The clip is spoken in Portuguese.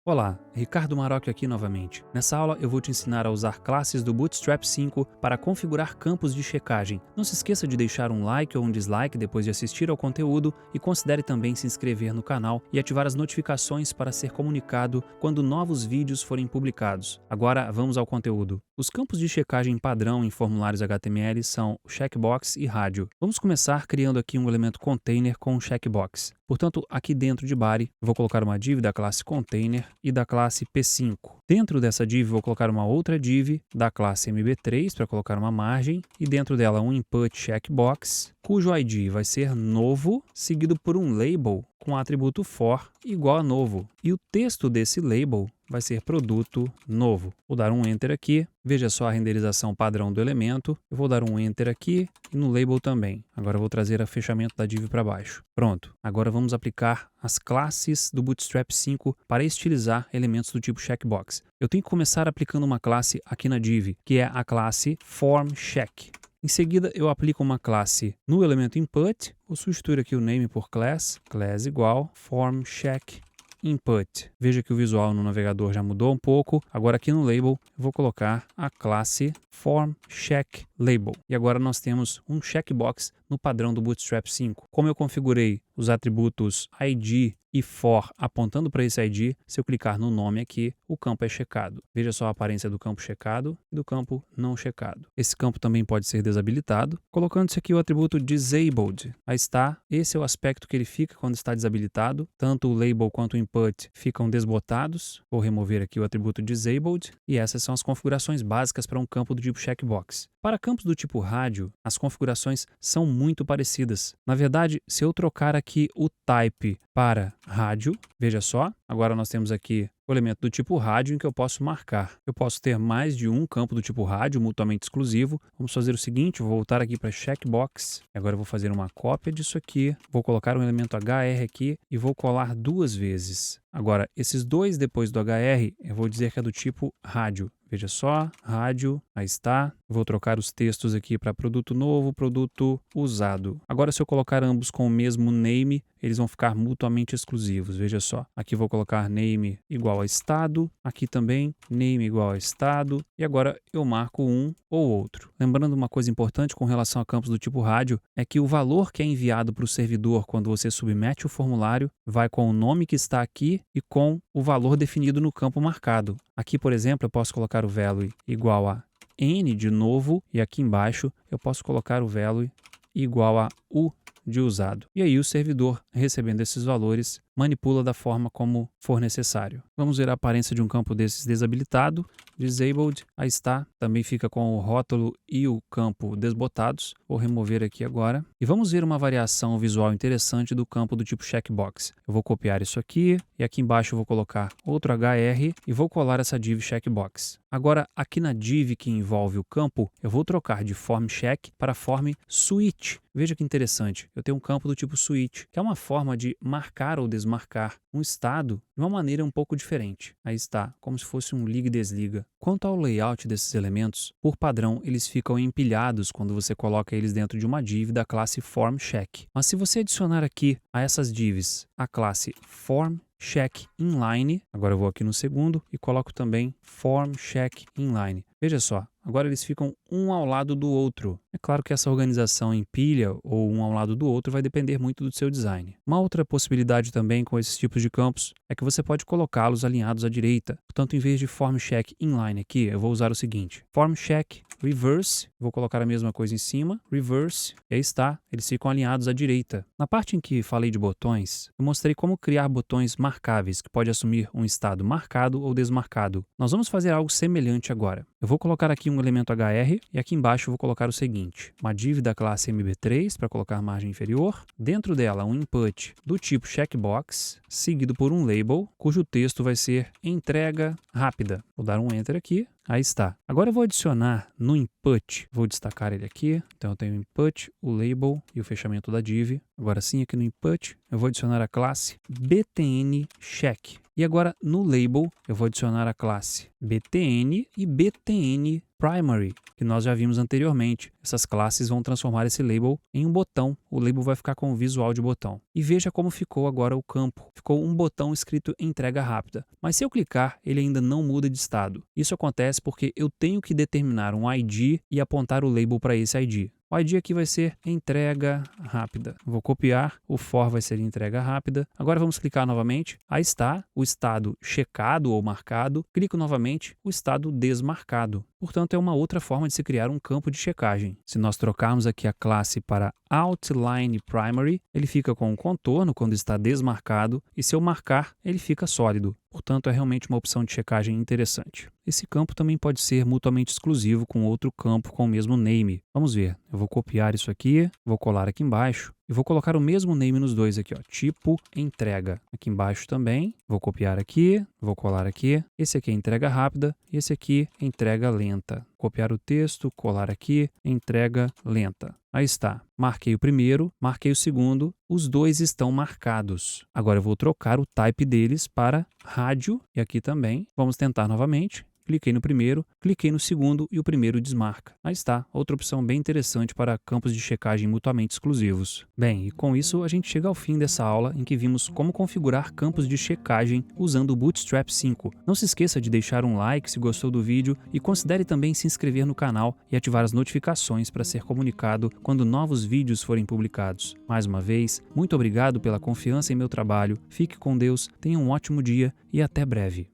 Olá, Ricardo Marocchio aqui novamente. Nessa aula eu vou te ensinar a usar classes do Bootstrap 5 para configurar campos de checagem. Não se esqueça de deixar um like ou um dislike depois de assistir ao conteúdo e considere também se inscrever no canal e ativar as notificações para ser comunicado quando novos vídeos forem publicados. Agora vamos ao conteúdo. Os campos de checagem padrão em formulários HTML são checkbox e rádio. Vamos começar criando aqui um elemento container com um checkbox. Portanto, aqui dentro de body, vou colocar uma div da classe container e da classe P5. Dentro dessa div, vou colocar uma outra div da classe MB3 para colocar uma margem e dentro dela um input checkbox, cujo ID vai ser novo, seguido por um label com o atributo for igual a novo. E o texto desse label vai ser produto novo. Vou dar um Enter aqui. Veja só a renderização padrão do elemento. Eu vou dar um Enter aqui e no label também. Agora eu vou trazer o fechamento da div para baixo. Pronto. Agora vamos aplicar as classes do Bootstrap 5 para estilizar elementos do tipo checkbox. Eu tenho que começar aplicando uma classe aqui na div, que é a classe formCheck. Em seguida, eu aplico uma classe no elemento input. Vou substituir aqui o name por class igual formCheck input. Veja que o visual no navegador já mudou um pouco. Agora aqui no label, eu vou colocar a classe formCheckLabel. E agora nós temos um checkbox no padrão do Bootstrap 5. Como eu configurei os atributos ID e for apontando para esse ID, se eu clicar no nome aqui, o campo é checado. Veja só a aparência do campo checado e do campo não checado. Esse campo também pode ser desabilitado, colocando-se aqui o atributo disabled. Aí está, esse é o aspecto que ele fica quando está desabilitado. Tanto o label quanto o input ficam desbotados. Vou remover aqui o atributo disabled e essas são as configurações básicas para um campo do tipo checkbox. Para campos do tipo rádio, as configurações são muito parecidas. Na verdade, se eu trocar aqui o type para rádio, veja só, agora nós temos aqui o elemento do tipo rádio em que eu posso marcar. Eu posso ter mais de um campo do tipo rádio mutuamente exclusivo. Vamos fazer o seguinte, vou voltar aqui para checkbox. Agora eu vou fazer uma cópia disso aqui, vou colocar um elemento HR aqui e vou colar duas vezes. Agora, esses dois depois do HR, eu vou dizer que é do tipo rádio. Veja só, rádio, aí está. Vou trocar os textos aqui para produto novo, produto usado. Agora, se eu colocar ambos com o mesmo name, eles vão ficar mutuamente exclusivos. Veja só, aqui vou colocar name igual a estado, aqui também name igual a estado, e agora eu marco um ou outro. Lembrando uma coisa importante com relação a campos do tipo rádio, é que o valor que é enviado para o servidor quando você submete o formulário vai com o nome que está aqui e com o valor definido no campo marcado. Aqui, por exemplo, eu posso colocar o value igual a n de novo e aqui embaixo eu posso colocar o value igual a u de usado. E aí o servidor, recebendo esses valores, manipula da forma como for necessário. Vamos ver a aparência de um campo desses desabilitado. Disabled, aí está, também fica com o rótulo e o campo desbotados. Vou remover aqui agora. E vamos ver uma variação visual interessante do campo do tipo checkbox. Eu vou copiar isso aqui e aqui embaixo eu vou colocar outro HR e vou colar essa div checkbox. Agora, aqui na div que envolve o campo, eu vou trocar de formCheck para formSwitch. Veja que interessante, eu tenho um campo do tipo switch, que é uma forma de marcar ou desmarcar um estado de uma maneira um pouco diferente. Aí está, como se fosse um liga e desliga. Quanto ao layout desses elementos, por padrão eles ficam empilhados quando você coloca eles dentro de uma div da classe formCheck. Mas se você adicionar aqui a essas divs a classe formCheckInline, agora eu vou aqui no segundo e coloco também formCheckInline. Veja só, agora eles ficam um ao lado do outro. É claro que essa organização em pilha ou um ao lado do outro vai depender muito do seu design. Uma outra possibilidade também com esses tipos de campos é que você pode colocá-los alinhados à direita. Portanto, em vez de formCheckInline aqui, eu vou usar o seguinte: formCheckReverse, vou colocar a mesma coisa em cima, reverse, e aí está, eles ficam alinhados à direita. Na parte em que falei de botões, eu mostrei como criar botões marcáveis, que pode assumir um estado marcado ou desmarcado. Nós vamos fazer algo semelhante agora. Eu vou colocar aqui um elemento HR e aqui embaixo eu vou colocar o seguinte: uma div da classe MB3 para colocar margem inferior, dentro dela um input do tipo checkbox, seguido por um label, cujo texto vai ser entrega rápida. Vou dar um Enter aqui. Aí está. Agora eu vou adicionar no input, vou destacar ele aqui. Então eu tenho o input, o label e o fechamento da div. Agora sim, aqui no input, eu vou adicionar a classe btnCheck. E agora no label, eu vou adicionar a classe btn e btn Primary, que nós já vimos anteriormente. Essas classes vão transformar esse label em um botão. O label vai ficar com o visual de botão. E veja como ficou agora o campo. Ficou um botão escrito entrega rápida. Mas se eu clicar, ele ainda não muda de estado. Isso acontece porque eu tenho que determinar um ID e apontar o label para esse ID. O ID aqui vai ser entrega rápida. Vou copiar, o for vai ser entrega rápida. Agora vamos clicar novamente. Aí está o estado checado ou marcado. Clico novamente, o estado desmarcado. Portanto, é uma outra forma de se criar um campo de checagem. Se nós trocarmos aqui a classe para Outline Primary, ele fica com um contorno quando está desmarcado, e se eu marcar, ele fica sólido. Portanto, é realmente uma opção de checagem interessante. Esse campo também pode ser mutuamente exclusivo com outro campo com o mesmo name. Vamos ver. Eu vou copiar isso aqui, vou colar aqui embaixo e vou colocar o mesmo name nos dois aqui, ó, tipo entrega. Aqui embaixo também, vou copiar aqui, vou colar aqui. Esse aqui é entrega rápida e esse aqui é entrega lenta. Copiar o texto, colar aqui, entrega lenta. Aí está. Marquei o primeiro, marquei o segundo, os dois estão marcados. Agora eu vou trocar o type deles para rádio e aqui também. Vamos tentar novamente. Cliquei no primeiro, cliquei no segundo e o primeiro desmarca. Aí está, outra opção bem interessante para campos de checagem mutuamente exclusivos. Bem, e com isso a gente chega ao fim dessa aula em que vimos como configurar campos de checagem usando o Bootstrap 5. Não se esqueça de deixar um like se gostou do vídeo e considere também se inscrever no canal e ativar as notificações para ser comunicado quando novos vídeos forem publicados. Mais uma vez, muito obrigado pela confiança em meu trabalho, fique com Deus, tenha um ótimo dia e até breve.